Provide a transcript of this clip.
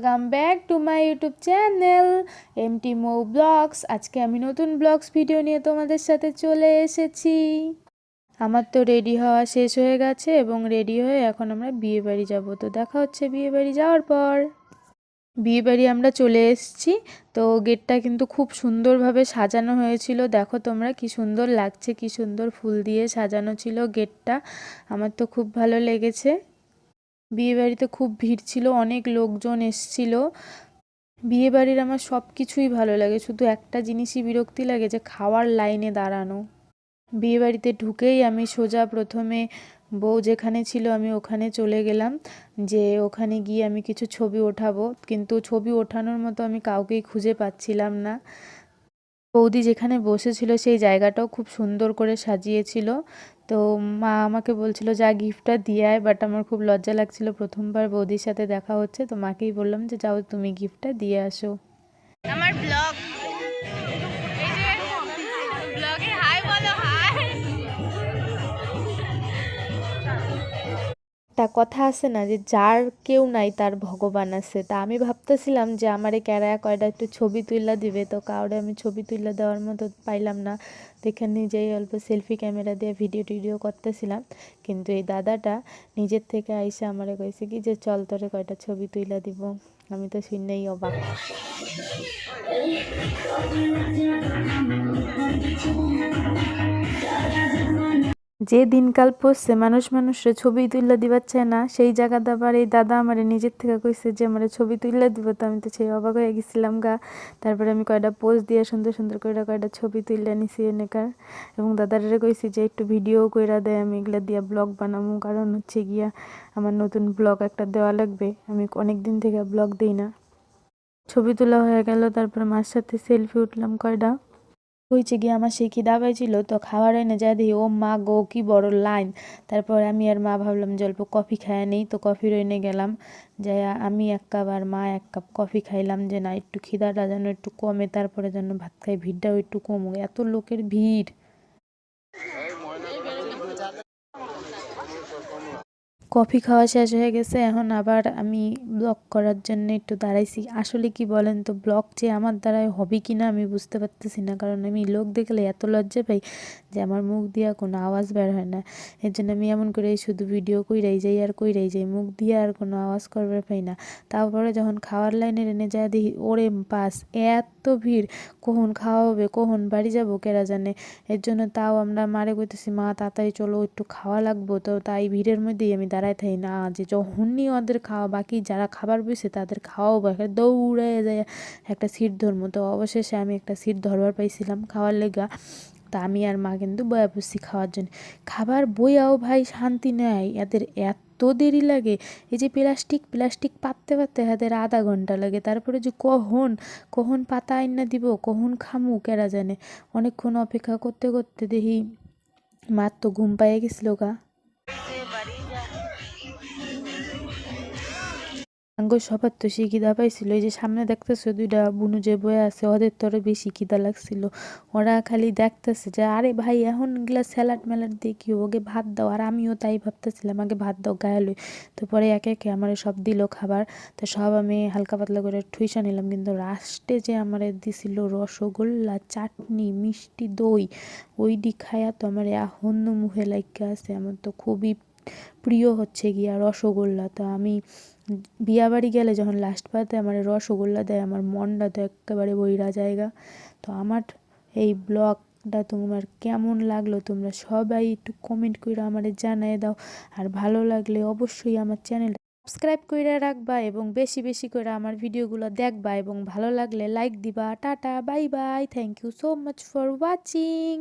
Welcome back to my YouTube channel MT Mo blogs. আজকে আমি নতুন ব্লগস ভিডিও নিয়ে তোমাদের সাথে চলে এসেছি। আমার তো রেডি হওয়া শেষ হয়ে গেছে এবং রেডি হয়ে এখন আমরা বিয়ে বাড়ি যাবো। তো দেখা হচ্ছে বিয়ে বাড়ি যাওয়ার পর। বিয়ে বাড়ি আমরা চলে এসেছি। তো গেটটা কিন্তু খুব সুন্দরভাবে সাজানো হয়েছিল, দেখো তোমরা কি সুন্দর লাগছে, কি সুন্দর ফুল দিয়ে সাজানো ছিল গেটটা। আমার তো খুব ভালো লেগেছে। বিয়েবাড়িতে খুব ভিড় ছিল, অনেক লোকজন এসছিল। বিয়েবাড়ির আমার সব কিছুই ভালো লাগে, শুধু একটা জিনিসই বিরক্তি লাগে যে খাওয়ার লাইনে দাঁড়ানো। বিয়েবাড়িতে ঢুকেই আমি সোজা প্রথমে বউ যেখানে ছিল আমি ওখানে চলে গেলাম, যে ওখানে গিয়ে আমি কিছু ছবি ওঠাবো, কিন্তু ছবি ওঠানোর মতো আমি কাউকেই খুঁজে পাচ্ছিলাম না। বৌদি যেখানে বসেছিল সেই জায়গাটাও খুব সুন্দর করে সাজিয়েছিল। তো মা আমাকে বলছিল যা গিফটটা দিয়ে আয়, বাট আমার খুব লজ্জা লাগছিল, প্রথমবার বৌদির সাথে দেখা হচ্ছে, তো মাকেই বললাম যে যাও তুমি গিফটটা দিয়ে আসো। আমার ব্লগ, এই যে ব্লগে হাই বলো, হাই। একটা কথা আছে না যে যার কেউ নাই তার ভগবান আছে, তা আমি ভাবতেছিলাম যে আমারে ক্যারা কয়টা একটু ছবি তুইলা দিবে, তো কাউরে আমি ছবি তুইলা দেওয়ার মতো পাইলাম না। তো এখানে নিজেই অল্প সেলফি ক্যামেরা দিয়ে ভিডিও টিডিও করতেছিলাম, কিন্তু এই দাদাটা নিজের থেকে আইসা আমারে কইছে কি যে চল তোরে কয়টা ছবি তুইলা দিব। আমি তো শুনেই অবাক। যে দিনকাল পড়ছে মানুষ মানুষের ছবি তুইলা দিবার চায় না, সেই জায়গাতে আবার এই দাদা আমারে নিজের থেকে কইছে যে আমারে ছবি তুইলা দিব, তো আমি তো সেই অবাক হয়ে গেছিলাম গা। তারপরে আমি কয়টা পোজ দিয়ে সুন্দর সুন্দর করে কয়টা ছবি তুইলা নিছি এনেকার, এবং দাদারে কইছি যে একটু ভিডিও কইরা দেয়, আমি এগুলা দিয়া ব্লগ বানাবো, কারণ হচ্ছে গিয়া আমার নতুন ব্লগ একটা দেওয়া লাগবে, আমি অনেক দিন থেকে ব্লগ দিই না। ছবি তোলা হয়ে গেল, তারপর মার সাথে সেলফি উঠলাম কয়টা। হয়েছে গিয়ে আমার সেই খিদা পাইছিল, তো খাবার এনে যা দিই ও মা গো কি বড় লাইন। তারপর আমি আর মা ভাবলাম যে অল্প কফি খায় নেই, তো কফির এনে গেলাম, যাই আমি এক কাপ আর মা এক কাপ কফি খাইলাম, যে না একটু খিদাটা যেন একটু কমে, তারপরে যেন ভাত খাই, ভিড়টাও একটু কমুক, এত লোকের ভিড়। কফি খাওয়া শেষ হয়ে গেছে, এখন আবার আমি ব্লগ করার জন্য একটু দাঁড়াইছি। আসলে কি বলেন তো, ব্লগ যে আমার দ্বারাই হবে কি না আমি বুঝতে পারতেছি না, কারণ আমি লোক দেখলে এত লজ্জা পাই যে আমার মুখ দিয়া কোনো আওয়াজ বের হয় না। এর জন্য আমি এমন করে শুধু ভিডিও কইরাই যাই আর কইরাই যাই, মুখ দিয়ে আর কোনো আওয়াজ করবার পাই না। তারপরে যখন খাওয়ার লাইনে এনে যায় দেখি ওরে পাস এত ভিড়, কখন খাওয়া হবে, কখন বাড়ি যাবো কেরা জানে। এর জন্য তাও আমরা মারে কইতেছি মা তাড়াতাড়ি চলো একটু খাওয়া লাগবো, তো তাই ভিড়ের মধ্যেই আমি দাঁড়ায় থাকি না, যে যখনই ওদের খাওয়া বাকি যারা খাবার বসে তাদের খাওয়াও বাকি দৌড়ে যায় একটা সিট ধরবো। তো অবশেষে আমি একটা সিট ধরবার পাইছিলাম খাওয়ার লেগা, তা আমি আর মা কিন্তু বয়া বসছি খাওয়ার জন্য। খাবার বইয়াও ভাই শান্তি নেয়, এদের এত দেরি লাগে। এই যে প্লাস্টিক প্লাস্টিক পাততে পাততে এদের আধা ঘন্টা লাগে, তারপরে যে কখন কখন পাতা আইনা দিব, কখন খামু কেরা জানে। অনেকক্ষণ অপেক্ষা করতে করতে দেখি মার তো ঘুম পাইয়ে গেছিল গা। আঙ্গ সবার তো সেই খিদা পাইছিল, এই যে সামনে দেখতেছে দুইটা বুনু যে বয়ে আছে ওদের তো আরো বেশি খিদা লাগছিল। ওরা খালি দেখতেছে যে আরে ভাই এখন এগুলা স্যালাড ম্যালাড দিয়ে কি ওকে ভাত দাও, আর আমিও তাই ভাবতেছিলাম আগে ভাত দাও গায়ে লই। তো পরে একে একে আমার সব দিল খাবার, তো সব আমি হালকা পাতলা করে ঠুইসা নিলাম, কিন্তু লাস্টে যে আমার দিছিল রসগোল্লা, চাটনি, মিষ্টি দই, ওইডি খায়া তো আমার এখন মুখে লাইগা আছে। আমার তো খুবই প্রিয় হচ্ছে গিয়া রসগোল্লা। তো আমি বিয়াবাড়ি গেলে যখন লাস্ট পাতে আমার রসগোল্লা দেয় আমার মনটা তো একেবারে বইরা জায়গা। তো আমার এই ব্লগটা তোমার কেমন লাগলো তোমরা সবাই একটু কমেন্ট করে আমারে জানিয়ে দাও, আর ভালো লাগলে অবশ্যই আমার চ্যানেল সাবস্ক্রাইব করে রাখবা এবং বেশি বেশি করে আমার ভিডিওগুলো দেখবা, এবং ভালো লাগলে লাইক দিবা। Tata bye bye, thank you so much for watching.